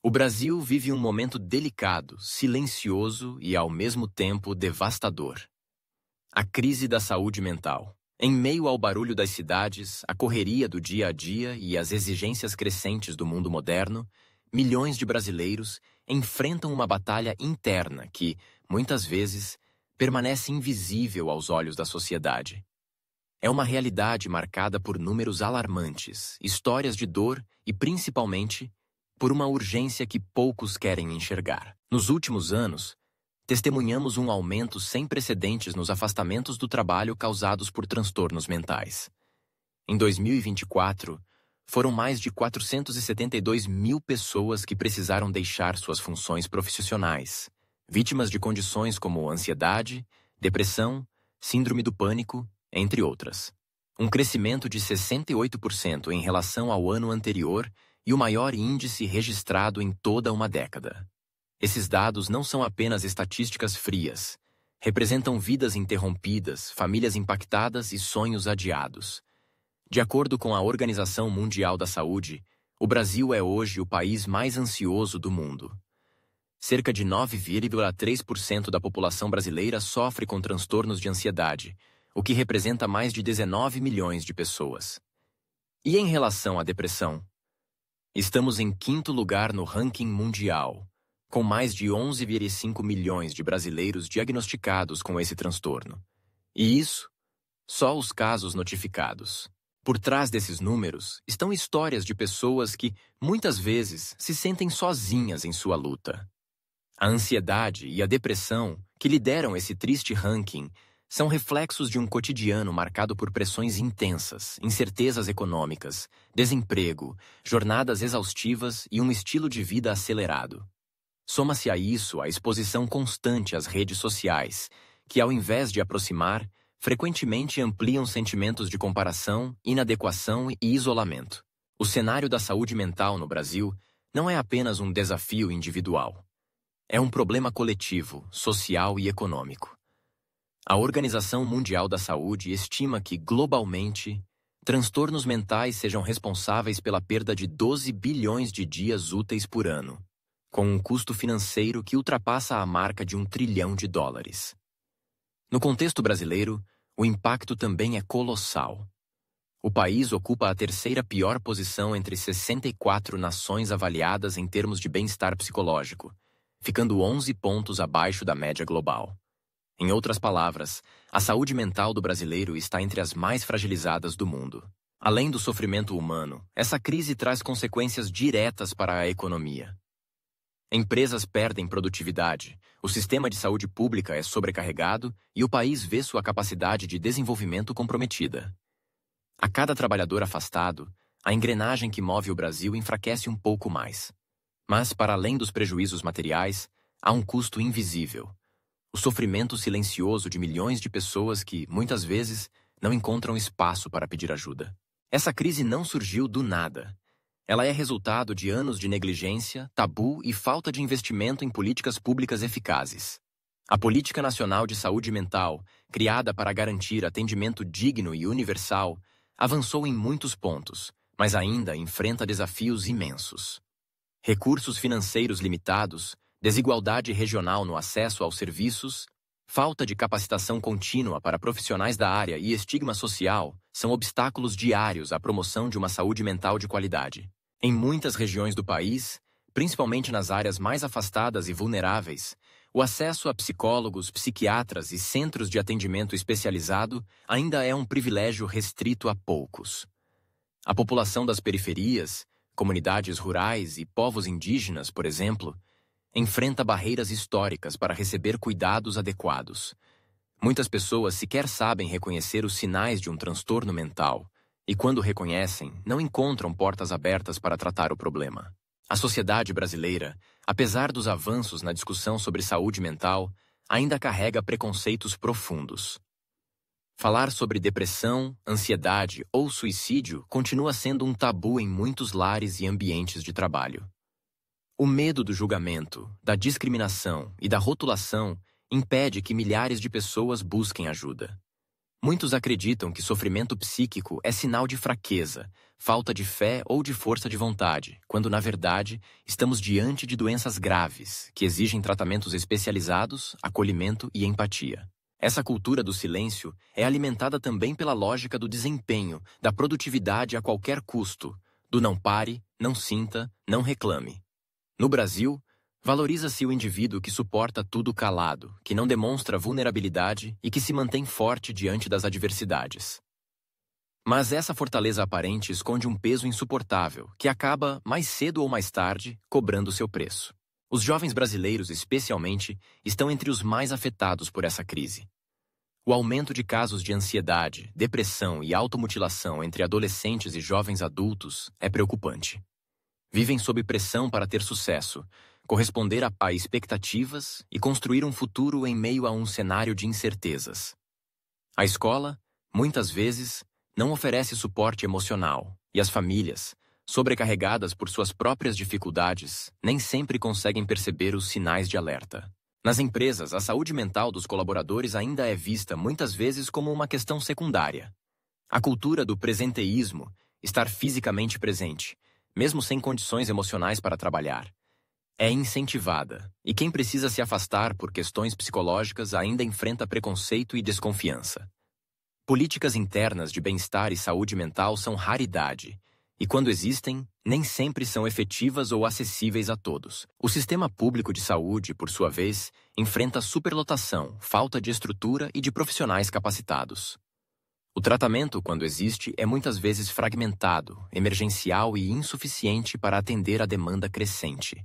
O Brasil vive um momento delicado, silencioso e, ao mesmo tempo, devastador. A crise da saúde mental. Em meio ao barulho das cidades, a correria do dia a dia e as exigências crescentes do mundo moderno, milhões de brasileiros enfrentam uma batalha interna que, muitas vezes, permanece invisível aos olhos da sociedade. É uma realidade marcada por números alarmantes, histórias de dor e, principalmente, por uma urgência que poucos querem enxergar. Nos últimos anos, testemunhamos um aumento sem precedentes nos afastamentos do trabalho causados por transtornos mentais. Em 2024, foram mais de 472 mil pessoas que precisaram deixar suas funções profissionais, vítimas de condições como ansiedade, depressão, síndrome do pânico, entre outras. Um crescimento de 68% em relação ao ano anterior e o maior índice registrado em toda uma década. Esses dados não são apenas estatísticas frias. Representam vidas interrompidas, famílias impactadas e sonhos adiados. De acordo com a Organização Mundial da Saúde, o Brasil é hoje o país mais ansioso do mundo. Cerca de 9,3% da população brasileira sofre com transtornos de ansiedade, o que representa mais de 19 milhões de pessoas. E em relação à depressão? Estamos em 5º lugar no ranking mundial, com mais de 11,5 milhões de brasileiros diagnosticados com esse transtorno. E isso, só os casos notificados. Por trás desses números estão histórias de pessoas que, muitas vezes, se sentem sozinhas em sua luta. A ansiedade e a depressão, que lideram esse triste ranking, são reflexos de um cotidiano marcado por pressões intensas, incertezas econômicas, desemprego, jornadas exaustivas e um estilo de vida acelerado. Soma-se a isso a exposição constante às redes sociais, que, ao invés de aproximar, frequentemente ampliam sentimentos de comparação, inadequação e isolamento. O cenário da saúde mental no Brasil não é apenas um desafio individual. É um problema coletivo, social e econômico. A Organização Mundial da Saúde estima que, globalmente, transtornos mentais sejam responsáveis pela perda de 12 bilhões de dias úteis por ano, com um custo financeiro que ultrapassa a marca de US$ 1 trilhão. No contexto brasileiro, o impacto também é colossal. O país ocupa a 3ª pior posição entre 64 nações avaliadas em termos de bem-estar psicológico, ficando 11 pontos abaixo da média global. Em outras palavras, a saúde mental do brasileiro está entre as mais fragilizadas do mundo. Além do sofrimento humano, essa crise traz consequências diretas para a economia. Empresas perdem produtividade, o sistema de saúde pública é sobrecarregado e o país vê sua capacidade de desenvolvimento comprometida. A cada trabalhador afastado, a engrenagem que move o Brasil enfraquece um pouco mais. Mas, para além dos prejuízos materiais, há um custo invisível. O sofrimento silencioso de milhões de pessoas que, muitas vezes, não encontram espaço para pedir ajuda. Essa crise não surgiu do nada. Ela é resultado de anos de negligência, tabu e falta de investimento em políticas públicas eficazes. A Política Nacional de Saúde Mental, criada para garantir atendimento digno e universal, avançou em muitos pontos, mas ainda enfrenta desafios imensos. Recursos financeiros limitados, desigualdade regional no acesso aos serviços, falta de capacitação contínua para profissionais da área e estigma social são obstáculos diários à promoção de uma saúde mental de qualidade. Em muitas regiões do país, principalmente nas áreas mais afastadas e vulneráveis, o acesso a psicólogos, psiquiatras e centros de atendimento especializado ainda é um privilégio restrito a poucos. A população das periferias, comunidades rurais e povos indígenas, por exemplo, enfrenta barreiras históricas para receber cuidados adequados. Muitas pessoas sequer sabem reconhecer os sinais de um transtorno mental e, quando reconhecem, não encontram portas abertas para tratar o problema. A sociedade brasileira, apesar dos avanços na discussão sobre saúde mental, ainda carrega preconceitos profundos. Falar sobre depressão, ansiedade ou suicídio continua sendo um tabu em muitos lares e ambientes de trabalho. O medo do julgamento, da discriminação e da rotulação impede que milhares de pessoas busquem ajuda. Muitos acreditam que sofrimento psíquico é sinal de fraqueza, falta de fé ou de força de vontade, quando, na verdade, estamos diante de doenças graves, que exigem tratamentos especializados, acolhimento e empatia. Essa cultura do silêncio é alimentada também pela lógica do desempenho, da produtividade a qualquer custo, do não pare, não sinta, não reclame. No Brasil, valoriza-se o indivíduo que suporta tudo calado, que não demonstra vulnerabilidade e que se mantém forte diante das adversidades. Mas essa fortaleza aparente esconde um peso insuportável, que acaba, mais cedo ou mais tarde, cobrando seu preço. Os jovens brasileiros, especialmente, estão entre os mais afetados por essa crise. O aumento de casos de ansiedade, depressão e automutilação entre adolescentes e jovens adultos é preocupante. Vivem sob pressão para ter sucesso, corresponder a expectativas e construir um futuro em meio a um cenário de incertezas. A escola, muitas vezes, não oferece suporte emocional, e as famílias, sobrecarregadas por suas próprias dificuldades, nem sempre conseguem perceber os sinais de alerta. Nas empresas, a saúde mental dos colaboradores ainda é vista muitas vezes como uma questão secundária. A cultura do presenteísmo, estar fisicamente presente, mesmo sem condições emocionais para trabalhar, é incentivada, e quem precisa se afastar por questões psicológicas ainda enfrenta preconceito e desconfiança. Políticas internas de bem-estar e saúde mental são raridade, e quando existem, nem sempre são efetivas ou acessíveis a todos. O sistema público de saúde, por sua vez, enfrenta superlotação, falta de estrutura e de profissionais capacitados. O tratamento, quando existe, é muitas vezes fragmentado, emergencial e insuficiente para atender a demanda crescente.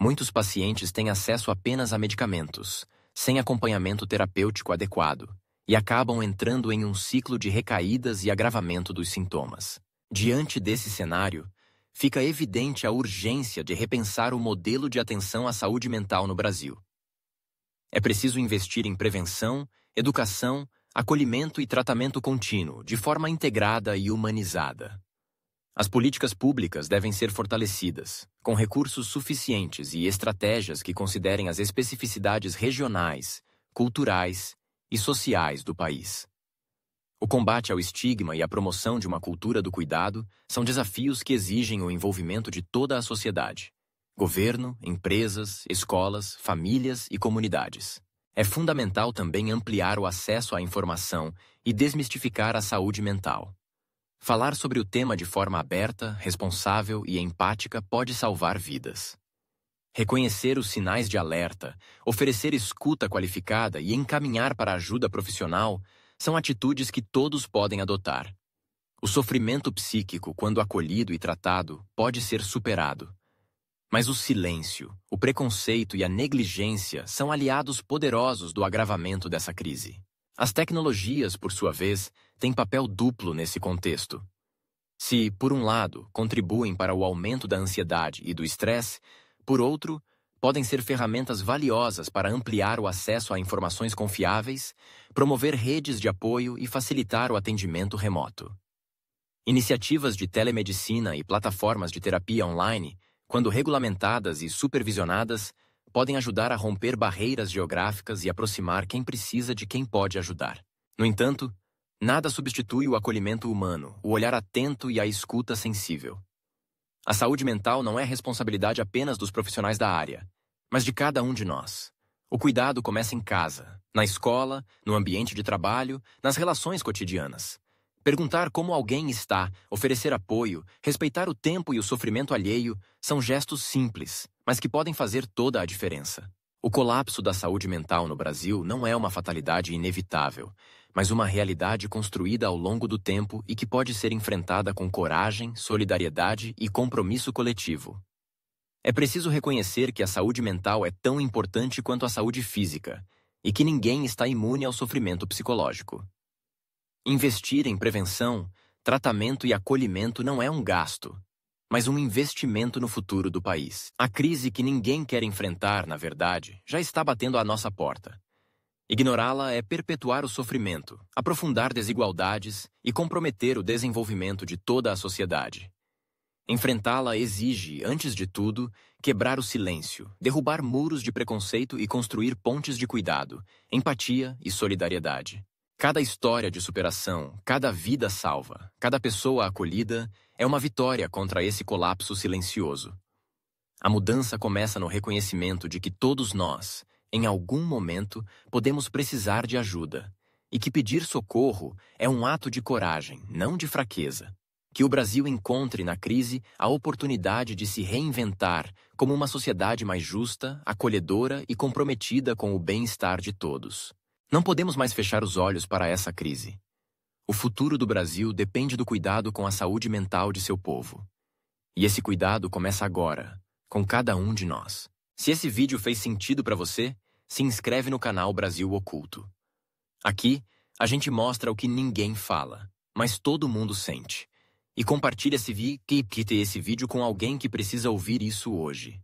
Muitos pacientes têm acesso apenas a medicamentos, sem acompanhamento terapêutico adequado, e acabam entrando em um ciclo de recaídas e agravamento dos sintomas. Diante desse cenário, fica evidente a urgência de repensar o modelo de atenção à saúde mental no Brasil. É preciso investir em prevenção, educação, acolhimento e tratamento contínuo, de forma integrada e humanizada. As políticas públicas devem ser fortalecidas, com recursos suficientes e estratégias que considerem as especificidades regionais, culturais e sociais do país. O combate ao estigma e a promoção de uma cultura do cuidado são desafios que exigem o envolvimento de toda a sociedade: governo, empresas, escolas, famílias e comunidades. É fundamental também ampliar o acesso à informação e desmistificar a saúde mental. Falar sobre o tema de forma aberta, responsável e empática pode salvar vidas. Reconhecer os sinais de alerta, oferecer escuta qualificada e encaminhar para ajuda profissional são atitudes que todos podem adotar. O sofrimento psíquico, quando acolhido e tratado, pode ser superado. Mas o silêncio, o preconceito e a negligência são aliados poderosos do agravamento dessa crise. As tecnologias, por sua vez, têm papel duplo nesse contexto. Se, por um lado, contribuem para o aumento da ansiedade e do estresse, por outro, podem ser ferramentas valiosas para ampliar o acesso a informações confiáveis, promover redes de apoio e facilitar o atendimento remoto. Iniciativas de telemedicina e plataformas de terapia online, quando regulamentadas e supervisionadas, podem ajudar a romper barreiras geográficas e aproximar quem precisa de quem pode ajudar. No entanto, nada substitui o acolhimento humano, o olhar atento e a escuta sensível. A saúde mental não é responsabilidade apenas dos profissionais da área, mas de cada um de nós. O cuidado começa em casa, na escola, no ambiente de trabalho, nas relações cotidianas. Perguntar como alguém está, oferecer apoio, respeitar o tempo e o sofrimento alheio são gestos simples, mas que podem fazer toda a diferença. O colapso da saúde mental no Brasil não é uma fatalidade inevitável, mas uma realidade construída ao longo do tempo e que pode ser enfrentada com coragem, solidariedade e compromisso coletivo. É preciso reconhecer que a saúde mental é tão importante quanto a saúde física, e que ninguém está imune ao sofrimento psicológico. Investir em prevenção, tratamento e acolhimento não é um gasto, mas um investimento no futuro do país. A crise que ninguém quer enfrentar, na verdade, já está batendo à nossa porta. Ignorá-la é perpetuar o sofrimento, aprofundar desigualdades e comprometer o desenvolvimento de toda a sociedade. Enfrentá-la exige, antes de tudo, quebrar o silêncio, derrubar muros de preconceito e construir pontes de cuidado, empatia e solidariedade. Cada história de superação, cada vida salva, cada pessoa acolhida é uma vitória contra esse colapso silencioso. A mudança começa no reconhecimento de que todos nós, em algum momento, podemos precisar de ajuda, e que pedir socorro é um ato de coragem, não de fraqueza. Que o Brasil encontre na crise a oportunidade de se reinventar como uma sociedade mais justa, acolhedora e comprometida com o bem-estar de todos. Não podemos mais fechar os olhos para essa crise. O futuro do Brasil depende do cuidado com a saúde mental de seu povo. E esse cuidado começa agora, com cada um de nós. Se esse vídeo fez sentido para você, se inscreve no canal Brasil Oculto. Aqui, a gente mostra o que ninguém fala, mas todo mundo sente. E compartilhe esse vídeo com alguém que precisa ouvir isso hoje.